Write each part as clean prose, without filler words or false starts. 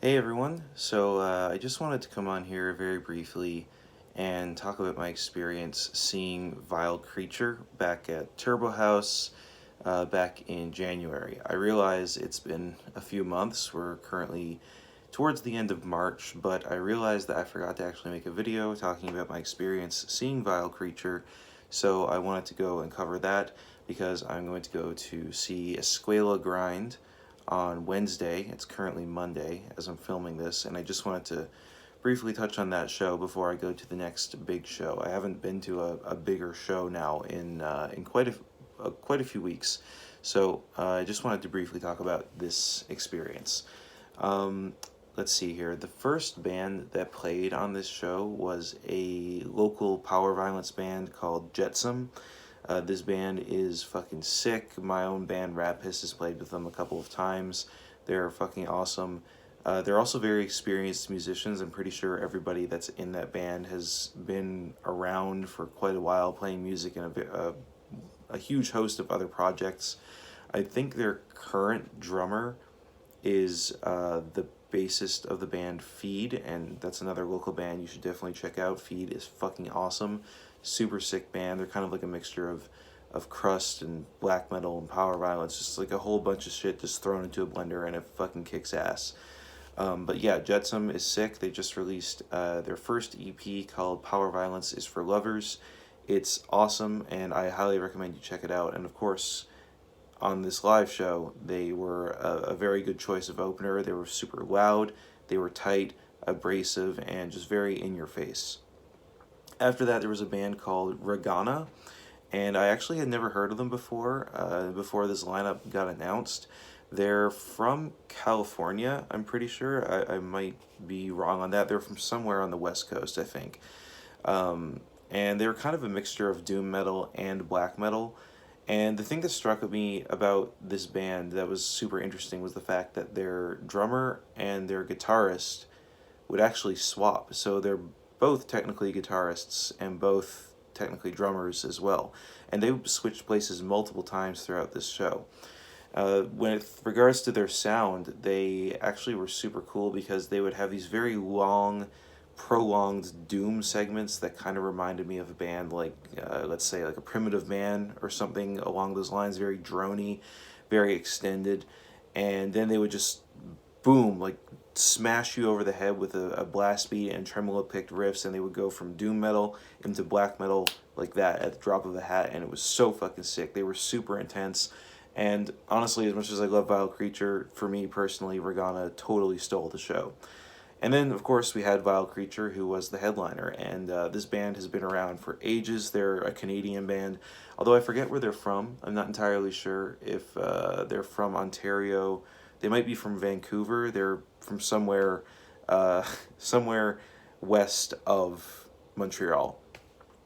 Hey everyone, I just wanted to come on here very briefly and talk about my experience seeing Vile Creature back at Turbo Haus back in January. I realize it's been a few months, we're currently towards the end of March, but I realized that I forgot to actually make a video talking about my experience seeing Vile Creature, so I wanted to go and cover that because I'm going to go to see Escuela Grind on Wednesday. It's currently Monday as I'm filming this, and I just wanted to briefly touch on that show before I go to the next big show. I haven't been to a bigger show now in quite a few weeks, so I just wanted to briefly talk about this experience. Um, let's see here. The first band that played on this show was a local power violence band called Jetsam. This band is fucking sick. My own band, Rat Piss, has played with them a couple of times. They're fucking awesome. They're also very experienced musicians. I'm pretty sure everybody that's in that band has been around for quite a while playing music in a huge host of other projects. I think their current drummer is the bassist of the band Feed, and that's another local band you should definitely check out. Feed is fucking awesome. Super sick band. They're kind of like a mixture of crust and black metal and power violence, just like a whole bunch of shit just thrown into a blender, and it fucking kicks ass. But yeah, Jetsam is sick. They just released their first EP called Power Violence is for Lovers. It's awesome, and I highly recommend you check it out. And of course, on this live show, they were a very good choice of opener. They were super loud, they were tight, abrasive, and just very in your face. After that, there was a band called Ragana, and I actually had never heard of them before this lineup got announced. They're from California, I'm pretty sure. I might be wrong on that. They're from somewhere on the West Coast, I think. And they're kind of a mixture of doom metal and black metal. And the thing that struck me about this band that was super interesting was the fact that their drummer and their guitarist would actually swap. So they're both technically guitarists and both technically drummers as well. And they switched places multiple times throughout this show. With regards to their sound, they actually were super cool because they would have these very long, prolonged doom segments that kind of reminded me of a band like, let's say, like a Primitive Man or something along those lines, very drony, very extended. And then they would just, boom, like smash you over the head with a blast beat and tremolo picked riffs, and they would go from doom metal into black metal like that at the drop of a hat, and it was so fucking sick. They were super intense. And honestly, as much as I love Vile Creature, for me personally, Regana totally stole the show. And then, of course, we had Vile Creature, who was the headliner. And this band has been around for ages. They're a Canadian band, although I forget where they're from. I'm not entirely sure if they're from Ontario. They might be from Vancouver. They're from somewhere west of Montreal.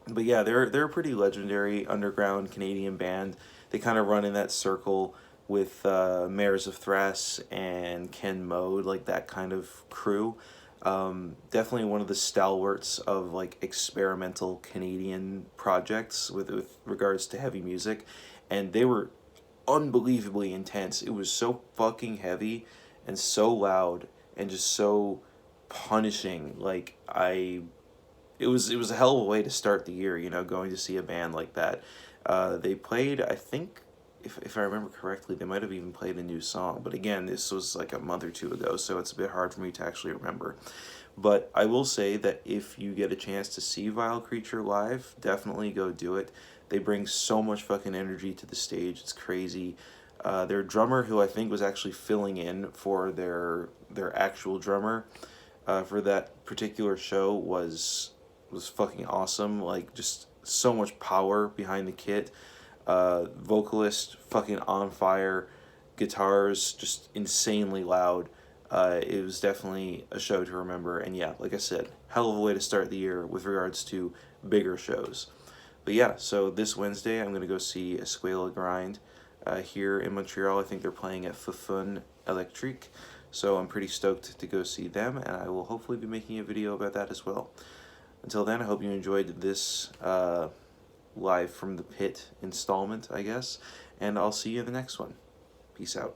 But yeah, they're a pretty legendary underground Canadian band. They kind of run in that circle with Mares of Thrass and Ken Mode, like that kind of crew. Definitely one of the stalwarts of like experimental Canadian projects with regards to heavy music, and they were unbelievably intense. It was so fucking heavy and so loud and just so punishing. It was a hell of a way to start the year, going to see a band like that. They played, I think, if I remember correctly, they might have even played a new song. But again, this was like a month or two ago, so it's a bit hard for me to actually remember. But I will say that if you get a chance to see Vile Creature live, definitely go do it. They bring so much fucking energy to the stage. It's crazy. Their drummer, who I think was actually filling in for their actual drummer for that particular show, was fucking awesome. Like, just so much power behind the kit. Vocalist fucking on fire. Guitars just insanely loud. It was definitely a show to remember. And yeah, like I said, hell of a way to start the year with regards to bigger shows. But yeah, so this Wednesday I'm going to go see Escuela Grind here in Montreal. I think they're playing at Fufun Electrique. So I'm pretty stoked to go see them, and I will hopefully be making a video about that as well. Until then, I hope you enjoyed this live from the pit installment, I guess, and I'll see you in the next one. Peace out.